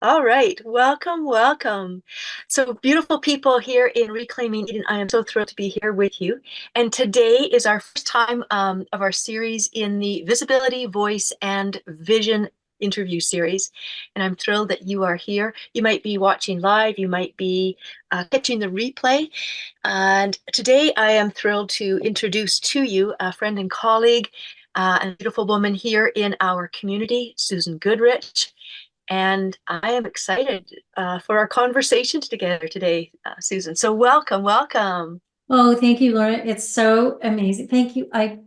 All right, welcome, welcome. So beautiful people here in Reclaiming Eden. I am so thrilled to be here with you. And today is our first time of our series in the Visibility, Voice, and Vision interview series. And I'm thrilled that you are here. You might be watching live, you might be catching the replay. And today I am thrilled to introduce to you a friend and colleague, and a beautiful woman here in our community, Susan Goodrich. And I am excited for our conversations together today, Susan. So welcome, welcome. Oh, thank you, Laura. It's so amazing. Thank you. I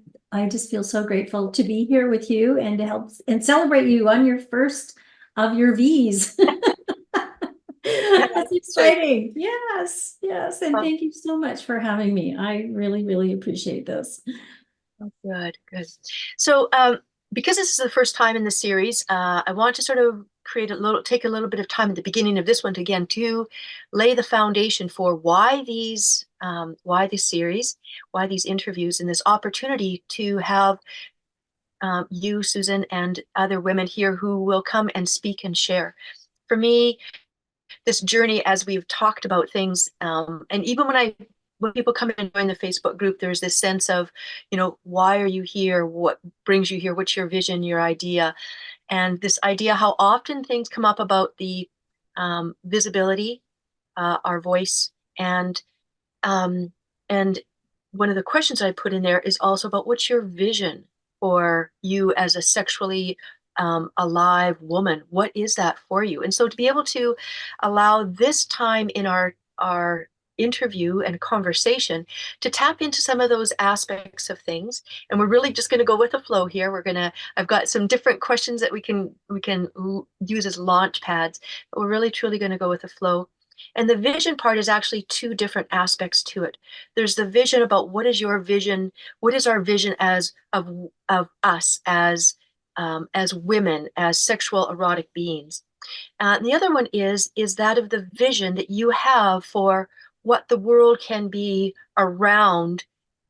just feel so grateful to be here with you and to help and celebrate you on your first of your V's. That's Good, exciting. Yes, yes. And thank you so much for having me. I really, really appreciate this. good, good. So, because this is the first time in the series, I want to sort of take a little bit of time at the beginning of this one to again to lay the foundation for why this series, why these interviews, and this opportunity to have you, Susan, and other women here who will come and speak and share. For me, this journey, as we've talked about things, and even when people come and join the Facebook group, there's this sense of, why are you here? What brings you here? What's your vision, your idea? And this idea how often things come up about the visibility, our voice, and um, and one of the questions I put in there is also about what's your vision for you as a sexually alive woman? What is that for you? And so to be able to allow this time in our interview and conversation to tap into some of those aspects of things, and we're really just going to go with the flow here. I've got some different questions that we can use as launch pads, but we're really truly going to go with the flow. And the vision part is actually two different aspects to it. There's the vision about what is your vision, what is our vision of us as women, as sexual erotic beings. And the other one is that of the vision that you have for what the world can be around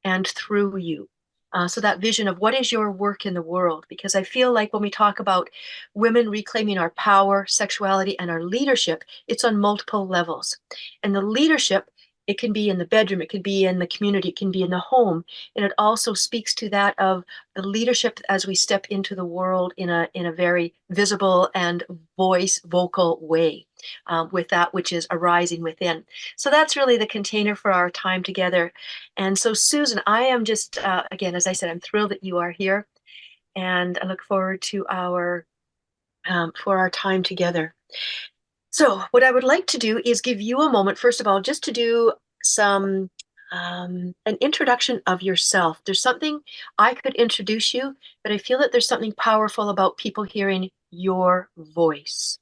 and through you. So that vision of what is your work in the world, because I feel like when we talk about women reclaiming our power, sexuality, and our leadership, it's on multiple levels. And the leadership, it can be in the bedroom, it can be in the community, it can be in the home, and it also speaks to that of the leadership as we step into the world in a very visible and vocal way, with that which is arising within. So that's really the container for our time together. And so, Susan, I am just, again, as I said, I'm thrilled that you are here, and I look forward to our time together. So, what I would like to do is give you a moment, first of all, just to do some an introduction of yourself. There's something I could introduce you, but I feel that there's something powerful about people hearing your voice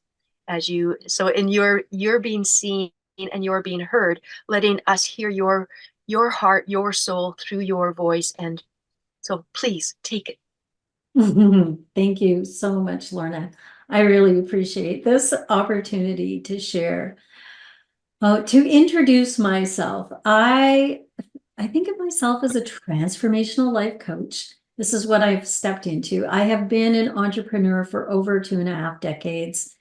as you. So, and you're being seen and you're being heard, letting us hear your heart, your soul through your voice. And so, please take it. Thank you so much, Lorna. I really appreciate this opportunity to share. To introduce myself, I think of myself as a transformational life coach. This is what I've stepped into. I have been an entrepreneur for over 2.5 decades,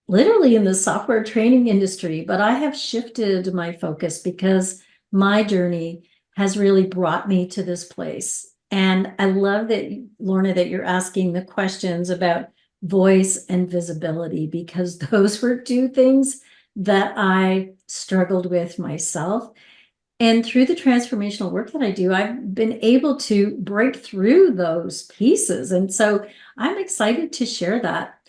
literally in the software training industry, but I have shifted my focus because my journey has really brought me to this place. And I love that, Lorna, that you're asking the questions about voice and visibility, because those were two things that I struggled with myself. And through the transformational work that I do, I've been able to break through those pieces. And so I'm excited to share that.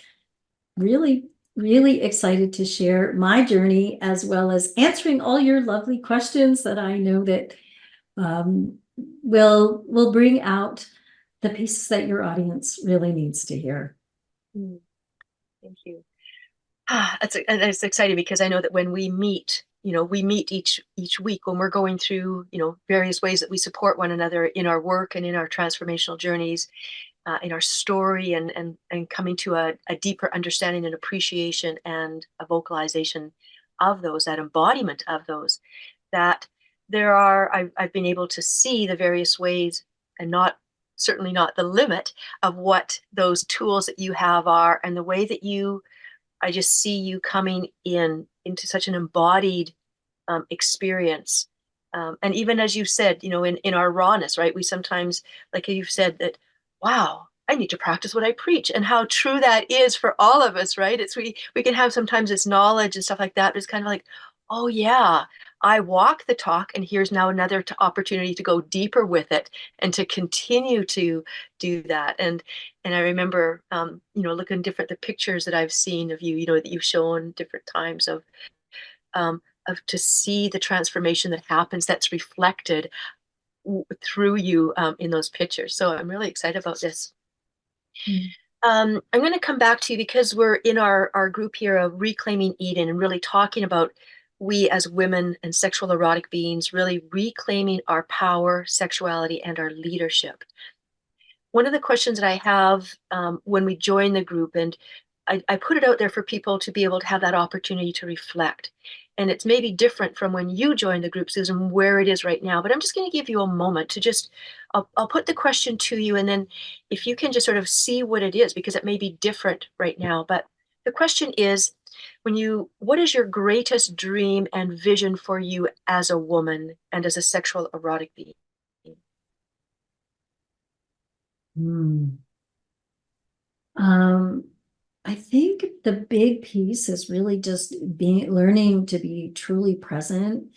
Really, really excited to share my journey, as well as answering all your lovely questions that I know that um, will bring out the pieces that your audience really needs to hear. Mm, thank you. That's exciting because I know that when we meet, we meet each week when we're going through, various ways that we support one another in our work and in our transformational journeys, in our story, and coming to a deeper understanding and appreciation and a vocalization of those, that embodiment of those, that I've been able to see the various ways, and certainly not the limit of what those tools that you have are, and the way that you I just see you coming into such an embodied experience. And even as you said, in our rawness, right? We sometimes, like you've said, that, wow, I need to practice what I preach, and how true that is for all of us, right? It's we can have sometimes this knowledge and stuff like that, but it's kind of like, oh yeah, I walk the talk, and here's now another opportunity to go deeper with it and to continue to do that. And I remember, looking different the pictures that I've seen of you, that you've shown different times um, of to see the transformation that happens that's reflected through you in those pictures. So I'm really excited about this. Mm. I'm going to come back to you because we're in our group here of Reclaiming Eden and really talking about we as women and sexual erotic beings really reclaiming our power, sexuality, and our leadership. One of the questions that I have when we join the group, and I put it out there for people to be able to have that opportunity to reflect. And it's maybe different from when you joined the group, Susan, where it is right now. But I'm just going to give you a moment to just, I'll put the question to you. And then if you can just sort of see what it is, because it may be different right now. But the question is, what is your greatest dream and vision for you as a woman and as a sexual erotic being? Mm. Um, I think the big piece is really just learning to be truly present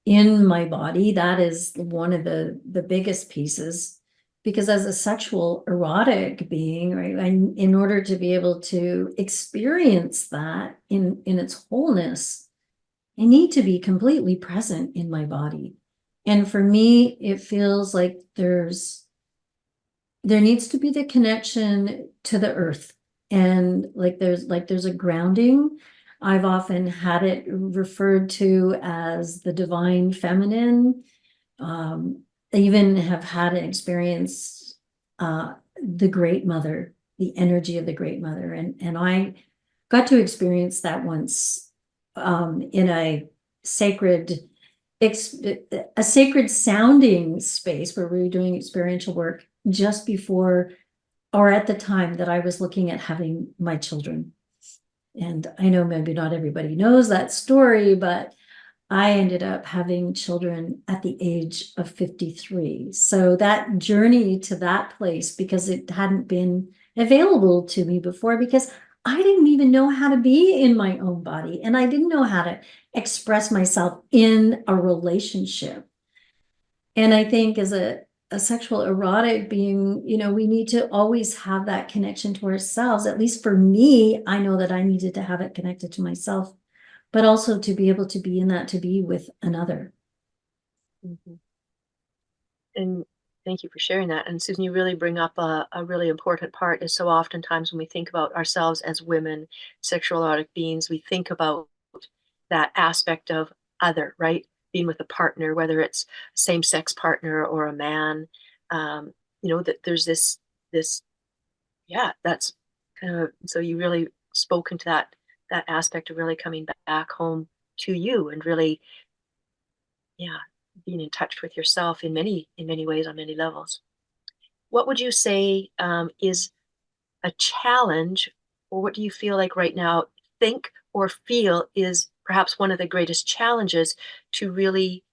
in my body. That is one of the biggest pieces, because as a sexual erotic being, right, in order to be able to experience that in its wholeness, I need to be completely present in my body. And for me, it feels like there needs to be the connection to the earth, and there's a grounding. I've often had it referred to as the divine feminine. I even have had an experience, the great mother, the energy of the great mother, and I got to experience that once, in sacred a sacred sounding space where we were doing experiential work just before or at the time that I was looking at having my children. And I know maybe not everybody knows that story, but I ended up having children at the age of 53. So that journey to that place, because it hadn't been available to me before, because I didn't even know how to be in my own body, and I didn't know how to express myself in a relationship. And I think as a sexual erotic being, we need to always have that connection to ourselves. At least for me, I know that I needed to have it connected to myself, but also to be able to be in that, to be with another. Mhm. And thank you for sharing that. And Susan, you really bring up a really important part is so oftentimes when we think about ourselves as women, sexual erotic beings, we think about that aspect of other, right? Being with a partner, whether it's a same-sex partner or a man. That there's this, yeah, that's kind of, so you really spoke into that aspect of really coming back home to you and really, yeah, being in touch with yourself in many ways on many levels. What would you say is a challenge, or what do you feel like right now, think or feel is perhaps one of the greatest challenges to really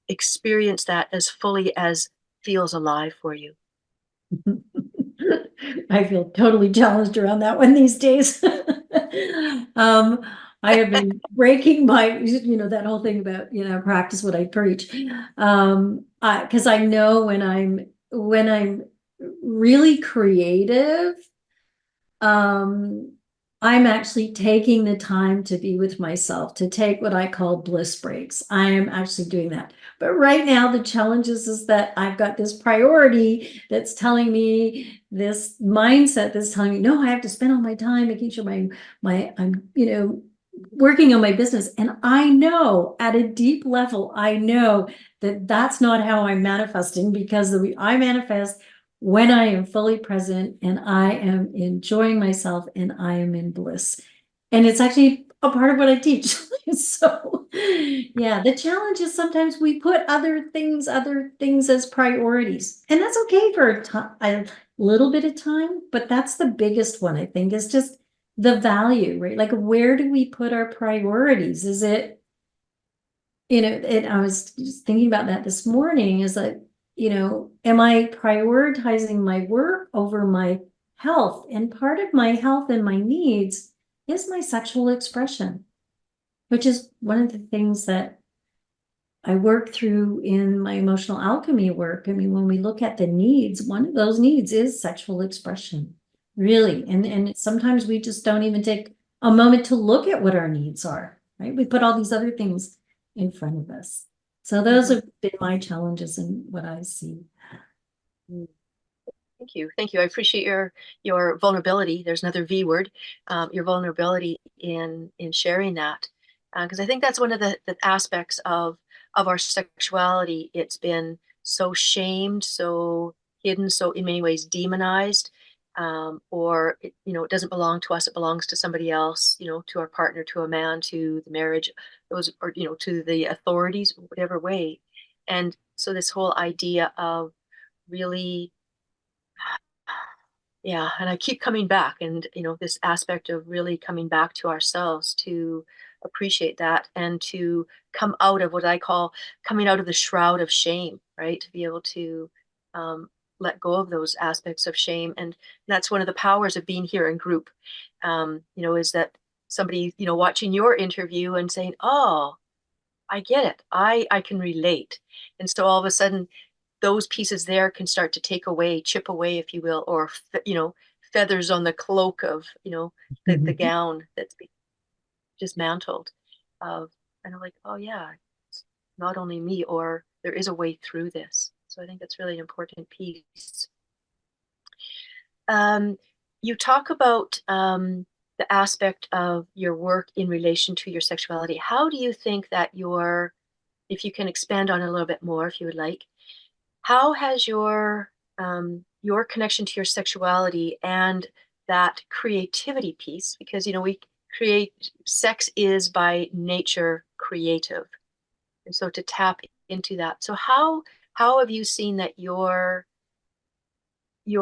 experience that as fully as feels alive for you? I feel totally challenged around that one these days. Um, I have been breaking that whole thing about, practice what I preach. Because I know when I'm really creative, um, I'm actually taking the time to be with myself, to take what I call bliss breaks. I am actually doing that. But right now, the challenge is that I've got this priority that's telling me, this mindset that's telling me, no, I have to spend all my time making sure I'm, working on my business. And I know at a deep level, I know that that's not how I'm manifesting, because the way I manifest, when I am fully present and I am enjoying myself and I am in bliss. And it's actually a part of what I teach. So yeah, the challenge is sometimes we put other things as priorities. And that's okay for a little bit of time, but that's the biggest one, I think, is just the value, right? Like, where do we put our priorities? Is it, I was just thinking about that this morning, is that, am I prioritizing my work over my health? And part of my health and my needs is my sexual expression, which is one of the things that I work through in my emotional alchemy work. I mean, when we look at the needs, one of those needs is sexual expression, really. And sometimes we just don't even take a moment to look at what our needs are, right? We put all these other things in front of us. So those Mhm. have been my challenges and what I see. Mm. Thank you. Thank you. I appreciate your vulnerability. There's another V word, your vulnerability in sharing that. Because I think that's one of the aspects of our sexuality. It's been so shamed, so hidden, so in many ways demonized, or it doesn't belong to us. It belongs to somebody else. To our partner, to a man, to the marriage, those, or to the authorities, whatever way. And so this whole idea of really, yeah, and I keep coming back, and this aspect of really coming back to ourselves to appreciate that, and to come out of what I call coming out of the shroud of shame, right? To be able to um, let go of those aspects of shame. And that's one of the powers of being here in group, is that somebody, watching your interview and saying, oh, I get it. I can relate. And so all of a sudden those pieces there can start to take away, chip away, if you will, or feathers on the cloak of the gown that's being dismantled. Of and I'm like, oh yeah, it's not only me, or there is a way through this. So I think that's really an important piece. Um, you talk about the aspect of your work in relation to your sexuality. How do you think that if you can expand on it a little bit more, if you would like, how has your connection to your sexuality and that creativity piece, because we create, sex is by nature creative, and so to tap into that. So how have you seen that your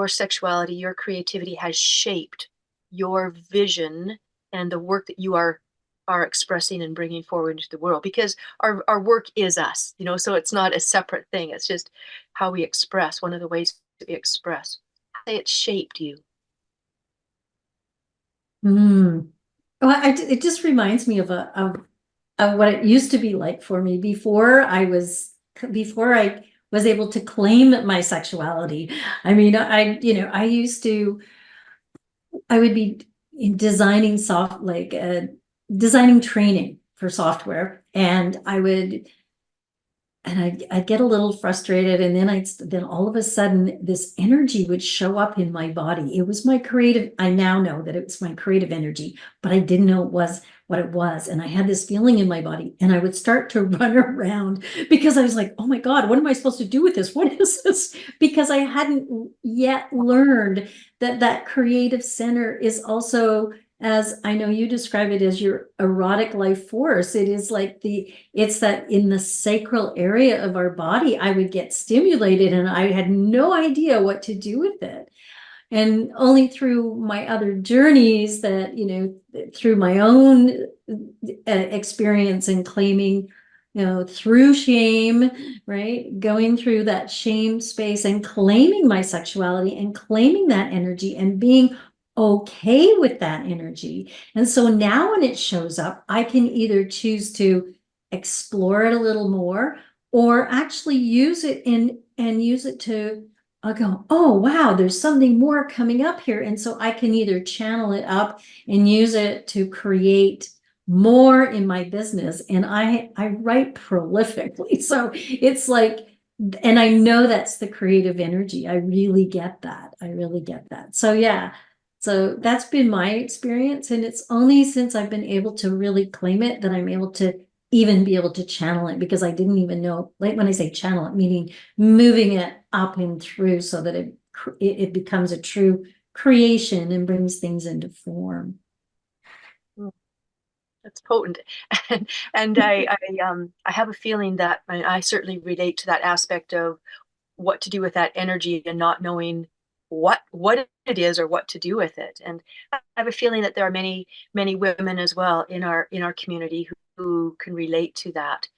sexuality, your creativity has shaped your vision and the work that you are expressing and bringing forward into the world? Because our work is us, so it's not a separate thing. It's just how we express, one of the ways that we express. How it shaped you. Mm. Well, it just reminds me of what it used to be like for me before I was able to claim my sexuality. I mean, I used to, I would be designing designing training for software, and I'd get a little frustrated, and then all of a sudden this energy would show up in my body. It was my creative. I now know that it was my creative energy, but I didn't know it was what it was. And I had this feeling in my body, and I would start to run around because I was like, oh my God, what am I supposed to do with this? What is this? Because I hadn't yet learned that that creative center is also, as I know you describe it, as your erotic life force. It is like it's that in the sacral area of our body, I would get stimulated and I had no idea what to do with it. And only through my other journeys that, through my own experience and claiming, through shame, right? Going through that shame space and claiming my sexuality and claiming that energy and being okay with that energy. And so now when it shows up, I can either choose to explore it a little more or actually use it and use it to, I go, oh, wow, there's something more coming up here. And so I can either channel it up and use it to create more in my business. And I write prolifically. So it's like, and I know that's the creative energy. I really get that. I really get that. So yeah. So that's been my experience. And it's only since I've been able to really claim it that I'm able to even be able to channel it, because I didn't even know, like when I say channel it, meaning moving it up and through so that it becomes a true creation and brings things into form. Mm, that's potent. And I have a feeling that I certainly relate to that aspect of what to do with that energy and not knowing what it is or what to do with it. And I have a feeling that there are many women as well in our community who can relate to that,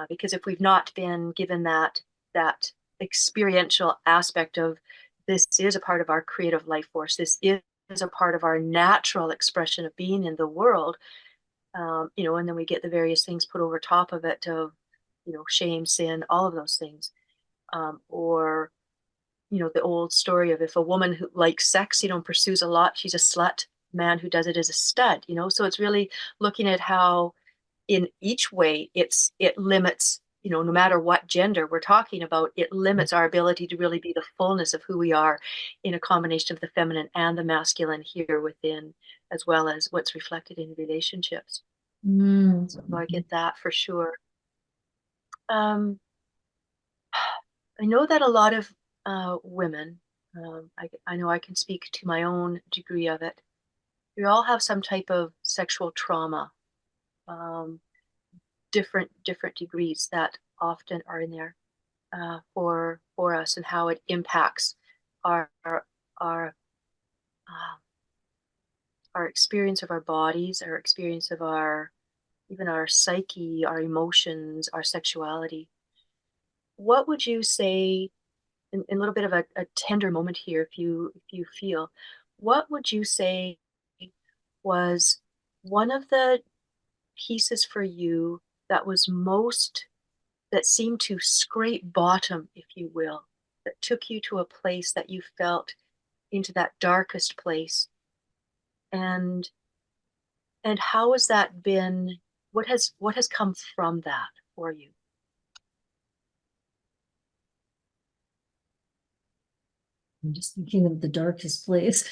because if we've not been given that experiential aspect of this is a part of our creative life force, this is a part of our natural expression of being in the world, and then we get the various things put over top of it of, shame, sin, all of those things, or the old story of if a woman who likes sex, pursues a lot, she's a slut. Man who does it is a stud. So it's really looking at how in each way it limits, no matter what gender we're talking about, it limits our ability to really be the fullness of who we are in a combination of the feminine and the masculine here within, as well as what's reflected in relationships. So I get that for sure. Um, I know that a lot of women, I know I can speak to my own degree of it. We all have some type of sexual trauma, um, different degrees that often are in there for us, and how it impacts our our uh, our experience of our bodies, our experience of our even our psyche, our emotions, our sexuality. What would you say, in a little bit of a tender moment here, if you feel, what would you say was one of the pieces for you that was most that seemed to scrape bottom, if you will, that took you to a place that you felt into that darkest place, and how has that been? What has come from that for you? I'm just thinking of the darkest place.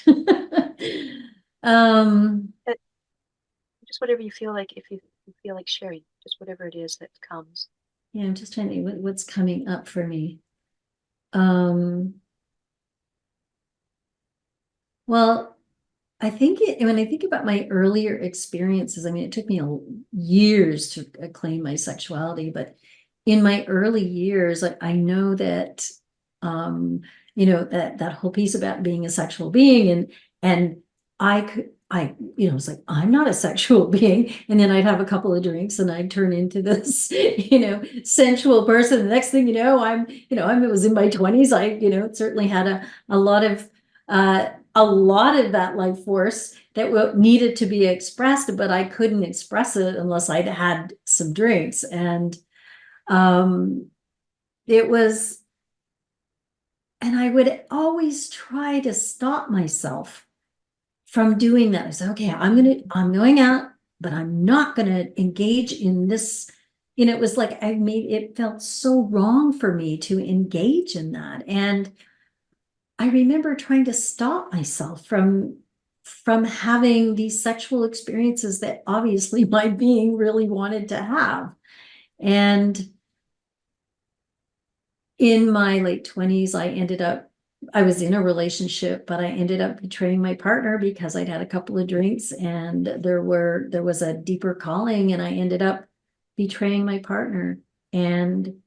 um, Just whatever you feel like, if you feel like sharing, just whatever it is that comes. yeah, I'm just trying to think what's coming up for me. Um, well, I think when I think about my earlier experiences, I mean, it took me years to claim my sexuality, but in my early years, I know that, um, that whole piece about being a sexual being, and it's like, I'm not a sexual being. And then I'd have a couple of drinks and I'd turn into this, sensual person. The next thing you know, I was in my 20s. I, certainly had a lot of that life force that needed to be expressed, but I couldn't express it unless I'd had some drinks. And um, it was, and I would always try to stop myself from doing that. I said, okay, I'm going out, but I'm not gonna engage in this. It was like it felt so wrong for me to engage in that. And I remember trying to stop myself from having these sexual experiences that obviously my being really wanted to have. And in my late 20s, I was in a relationship, but I ended up betraying my partner because I'd had a couple of drinks, and there was a deeper calling, and I ended up betraying my partner. And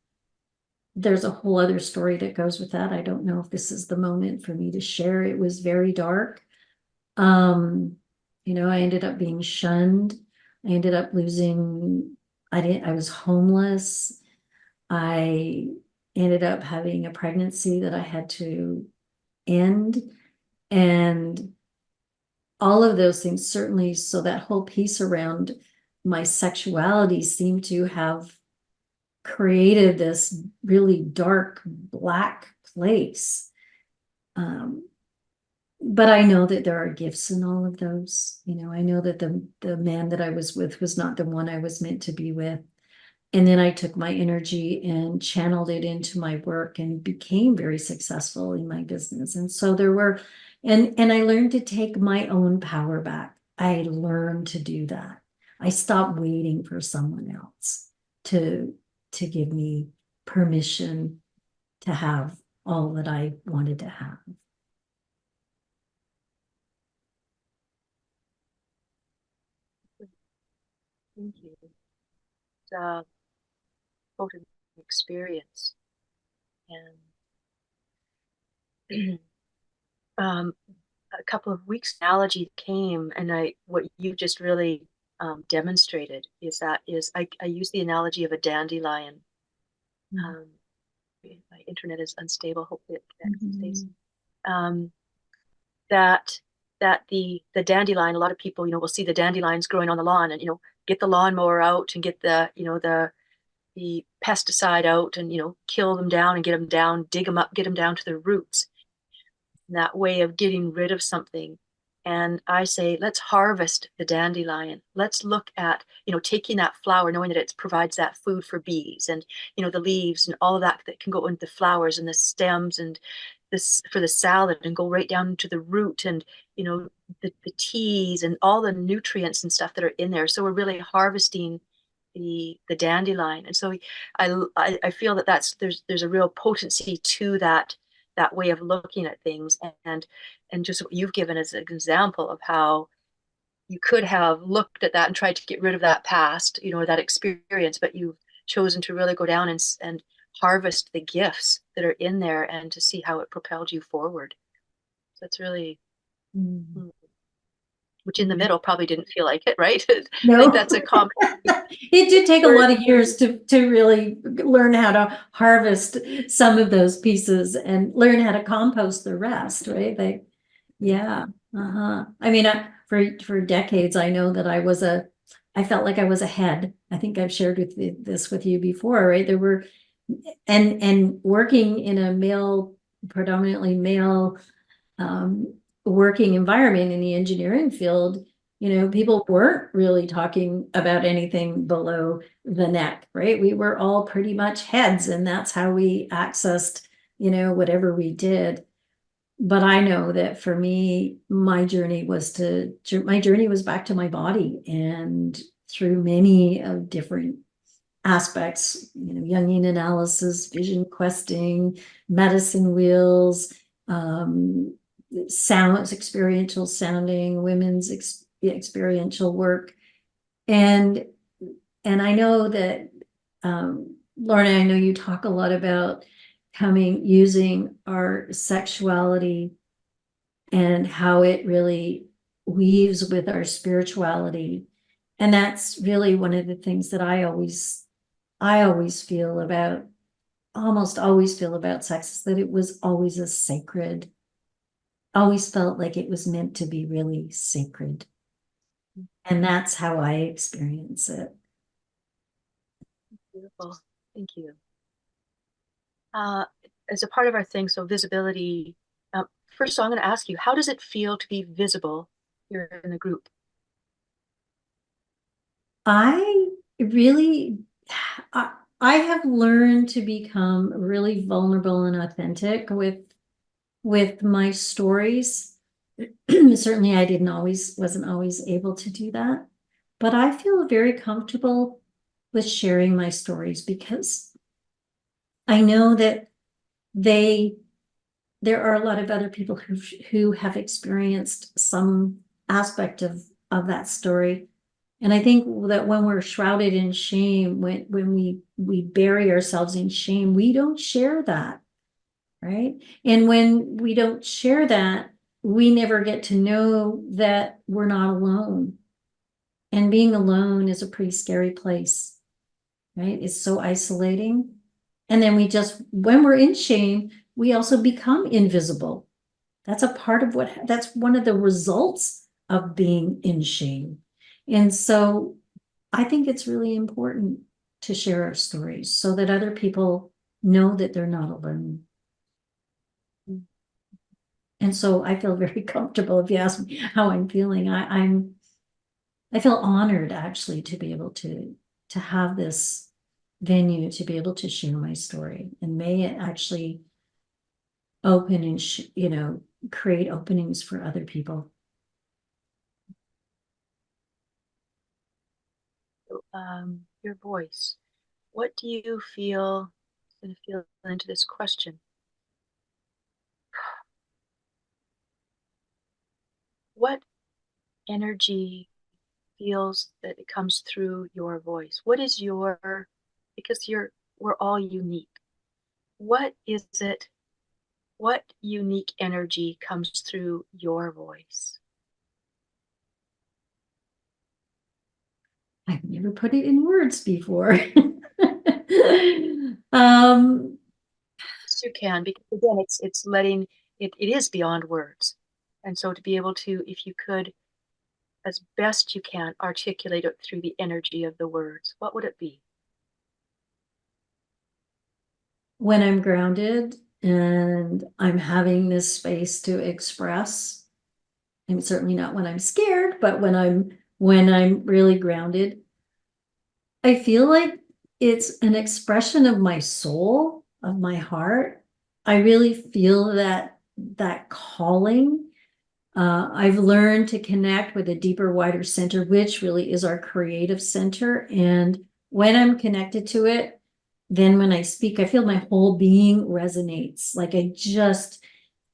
there's a whole other story that goes with that. I don't know if this is the moment for me to share. It was very dark. Um, I ended up being shunned. I ended up I was homeless. I ended up having a pregnancy that I had to end. And all of those things, certainly. So that whole piece around my sexuality seemed to have created this really dark, black place. But I know that there are gifts in all of those. I know that the man that I was with was not the one I was meant to be with. And then I took my energy and channeled it into my work and became very successful in my business. And so and I learned to take my own power back. I learned to do that. I stopped waiting for someone else to give me permission to have all that I wanted to have. Thank you. It's a potent experience, and um, a couple of weeks, analogy came, and what you just really demonstrated is I use the analogy of a dandelion. Mm. Um, my internet is unstable. Hopefully it connects these days. Mhm. Um, that the dandelion, a lot of people, will see the dandelions growing on the lawn, and get the lawnmower out and get the pesticide out, and kill them down and get them down, dig them up, get them down to the roots. That way of getting rid of something. And I say, let's harvest the dandelion. Let's look at, taking that flower, knowing that it provides that food for bees, and, the leaves and all of that that can go into the flowers and the stems, and this for the salad, and go right down to the root, and, the teas and all the nutrients and stuff that are in there. So we're really harvesting the dandelion. And so I feel that there's a real potency to that way of looking at things, and just what you've given as an example of how you could have looked at that and tried to get rid of that past, that experience, but you've chosen to really go down and harvest the gifts that are in there, and to see how it propelled you forward. So that's really, Mm. hmm, which in the middle probably didn't feel like it, right? I think No. that's a common It did take a word. lot of years to really learn how to harvest some of those pieces and learn how to compost the rest, right? Yeah. Uh-huh. I mean, for decades, I know that I felt like I was ahead. I think I've shared this with you before, right? And working in a predominantly male, um, working environment in the engineering field, people weren't really talking about anything below the neck, right? We were all pretty much heads, and that's how we accessed, whatever we did. But I know that for me, my journey was back to my body, and through many of different aspects, Jungian analysis, vision questing, medicine wheels, um, sounds, experiential sounding, women's experiential work. And I know that, Lorna, I know you talk a lot about using our sexuality and how it really weaves with our spirituality. And that's really one of the things that I almost always feel about sex, is that it was always always felt like it was meant to be really sacred. And that's how I experience it. Beautiful. Thank you. Uh, as a part of our thing, so visibility. First, so I'm going to ask you, how does it feel to be visible here in the group? I really, I have learned to become really vulnerable and authentic with my stories. Certainly, I wasn't always able to do that, but I feel very comfortable with sharing my stories because I know that they there are a lot of other people who have experienced some aspect of that story. And I think that when we're shrouded in shame, when we bury ourselves in shame, we don't share that, right? And when we don't share that, we never get to know that we're not alone. And being alone is a pretty scary place, right? It's so isolating. And then when we're in shame, we also become invisible. That's one of the results of being in shame. And so I think it's really important to share our stories so that other people know that they're not alone. And so I feel very comfortable. If you ask me how I'm feeling, I feel honored actually to be able to have this venue to be able to share my story, and may it actually open and create openings for other people. Your voice. What do you feel? I'm going to feel into this question. What energy feels that it comes through your voice? What is because we're all unique. What is it What unique energy comes through your voice? I've never put it in words before. um, Yes, you can, because again, it's letting it is beyond words. And so to be able to, if you could, as best you can, articulate it through the energy of the words, what would it be? when I'm grounded and I'm having this space to express, and certainly not when I'm scared, but when I'm really grounded, I feel like it's an expression of my soul, of my heart. I really feel that calling. I've learned to connect with a deeper, wider center, which really is our creative center. And when I'm connected to it, then when I speak, I feel my whole being resonates. Like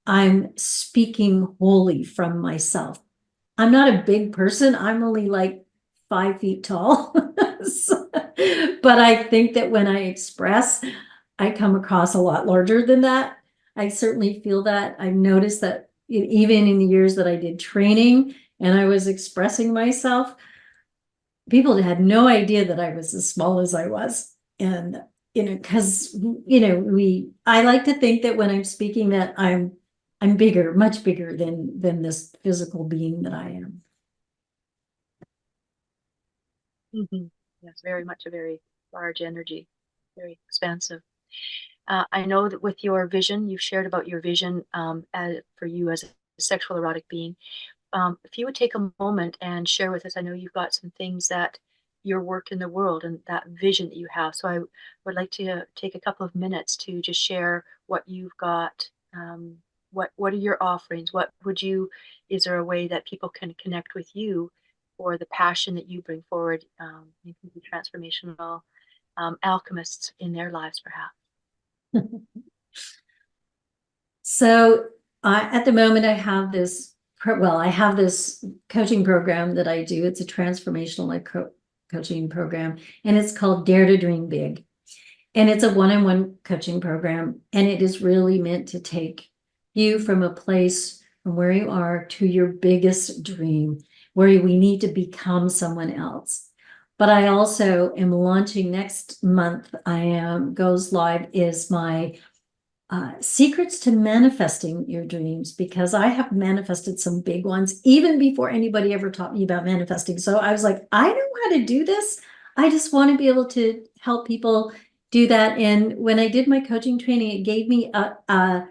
I'm speaking wholly from myself. I'm not a big person. I'm only like 5 feet tall. But I think that when I express, I come across a lot larger than that. I certainly feel that. I've noticed that even in the years that I did training and I was expressing myself, people had no idea that I was as small as I was. And, because, I like to think that when I'm speaking that I'm bigger, much bigger than this physical being that I am. Yes, very much a very large energy, very expansive. I know that with your vision, you've shared about your vision for you as a sexual erotic being. If you would take a moment and share with us, I know you've got some things that your work in the world and that vision that you have. So I would like to take a couple of minutes to just share what you've got. What are your offerings? What would you? Is there a way that people can connect with you, or the passion that you bring forward? You can be transformational alchemists in their lives, perhaps. So at the moment, I have this coaching program that I do. It's a transformational coaching program, and it's called Dare to Dream Big. And it's a one-on-one coaching program, and it is really meant to take you from a place from where you are to your biggest dream, where we need to become someone else. But I also am launching next month. I am goes live is my secrets to manifesting your dreams, because I have manifested some big ones even before anybody ever taught me about manifesting. So I was like, I know how to do this. I just want to be able to help people do that. And when I did my coaching training, it gave me a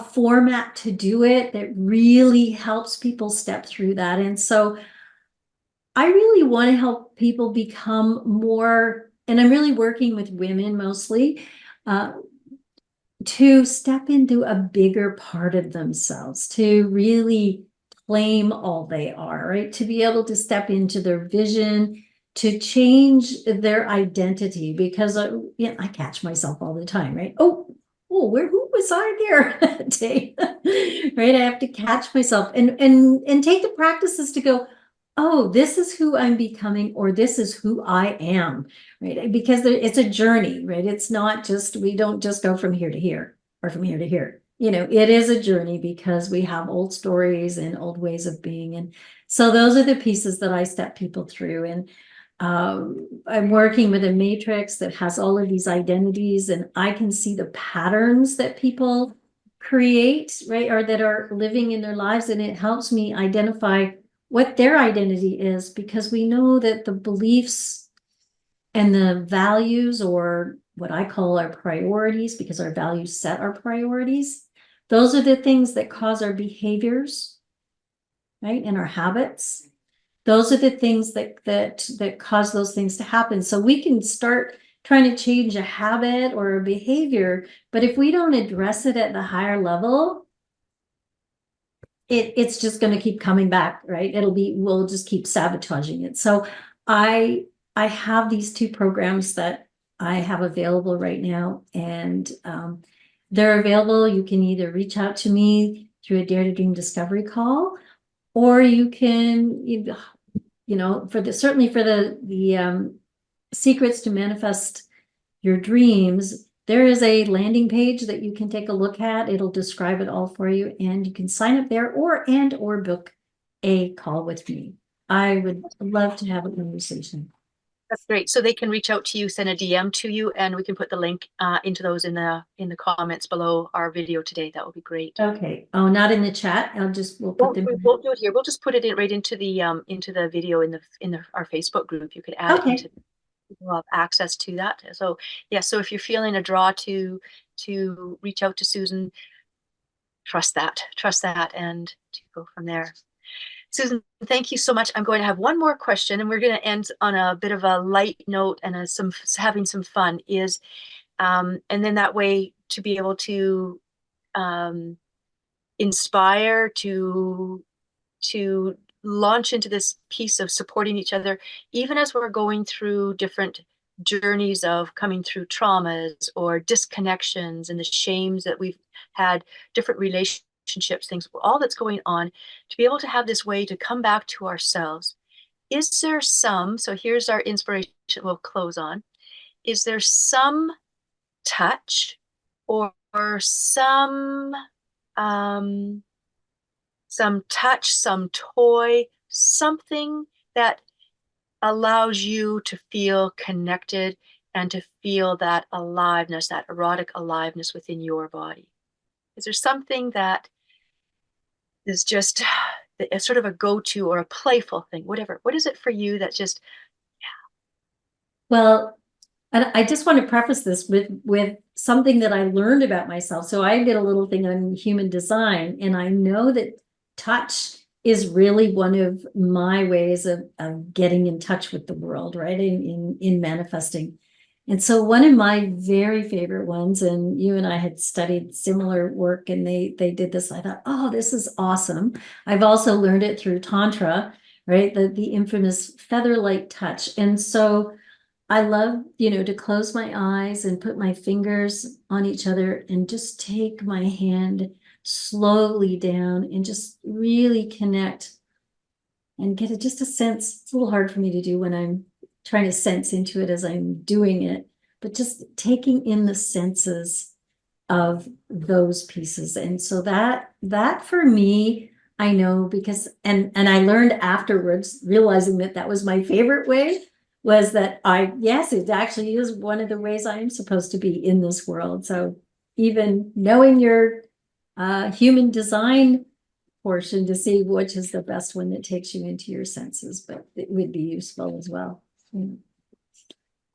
format to do it that really helps people step through that. And so I really want to help people become more, and I'm really working with women mostly, uh, to step into a bigger part of themselves, to really claim all they are, right? To be able to step into their vision, to change their identity, because I catch myself all the time, right? Who was I there that day? Right? I have to catch myself and take the practices to go, oh, this is who I'm becoming, or this is who I am, right? Because it's a journey, right? It's not just, we don't just go from here to here or from here to here. It is a journey because we have old stories and old ways of being. And so those are the pieces that I step people through. And I'm working with a matrix that has all of these identities, and I can see the patterns that people create, right? Or that are living in their lives. And it helps me identify what their identity is, because we know that the beliefs and the values, or what I call our priorities, because our values set our priorities, those are the things that cause our behaviors, right? And our habits. Those are the things that cause those things to happen. So we can start trying to change a habit or a behavior, but if we don't address it at the higher level, it's just going to keep coming back, right? We'll just keep sabotaging it. So I I have these two programs that I have available right now, and they're available. You can either reach out to me through a Dare to Dream discovery call, or you can, certainly for the secrets to manifest your dreams, there is a landing page that you can take a look at. It'll describe it all for you, and you can sign up there or book a call with me. I would love to have a conversation. That's great. So they can reach out to you, send a DM to you, and we can put the link into those in the comments below our video today. That would be great. Okay. Oh, not in the chat. We'll put them. We won't do it here. We'll just put it in right into the video in our Facebook group. You could add it Okay. into, people have access to that. So yeah, so if you're feeling a draw to reach out to Susan, trust that, and to go from there. Susan, thank you so much. I'm going to have one more question, and we're going to end on a bit of a light note and having some fun. And then that way to be able to inspire, to launch into this piece of supporting each other, even as we're going through different journeys of coming through traumas or disconnections and the shames that we've had, different relationships, things, all that's going on, to be able to have this way to come back to ourselves. Is there so here's our inspiration we'll close on. Is there some touch or some touch, some toy, something that allows you to feel connected and to feel that aliveness, that erotic aliveness within your body? Is there something that is just a sort of a go-to or a playful thing, whatever? What is it for you that just, Well, and I just want to preface this with something that I learned about myself. So I did a little thing on human design, and I know that touch is really one of my ways of getting in touch with the world, right? In manifesting. And so one of my very favorite ones, and you and I had studied similar work, and they did this. I thought, oh, this is awesome. I've also learned it through Tantra, right? The infamous feather-light touch. And so I love, to close my eyes and put my fingers on each other and just take my hand slowly down and just really connect and get just a sense. It's a little hard for me to do when I'm trying to sense into it as I'm doing it, but just taking in the senses of those pieces. And so that for me, I know because, and I learned afterwards, realizing that was my favorite way, was that yes, it actually is one of the ways I am supposed to be in this world. So even knowing your human design portion to see which is the best one that takes you into your senses, but it would be useful as well.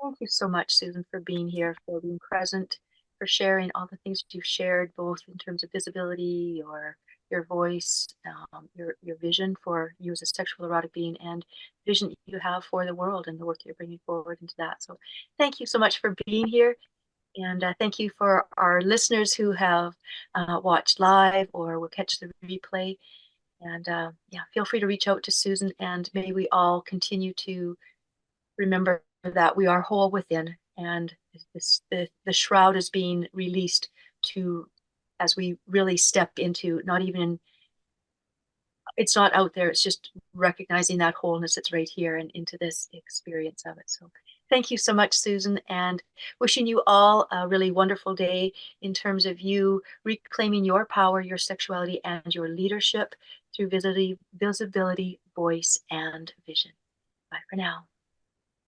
thank you so much, Susan, for being here, for being present, for sharing all the things you've shared, both in terms of visibility or your voice, your vision for you as a sexual erotic being, and vision you have for the world and the work you're bringing forward into that. So thank you so much for being here. And thank you for our listeners who have watched live or will catch the replay. And yeah, feel free to reach out to Susan, and may we all continue to remember that we are whole within, and the shroud is being released to, as we really step into, not even, it's not out there, it's just recognizing that wholeness that's right here and into this experience of it. So thank you so much, Susan, and wishing you all a really wonderful day in terms of you reclaiming your power, your sexuality, and your leadership through visibility, voice, and vision. Bye for now.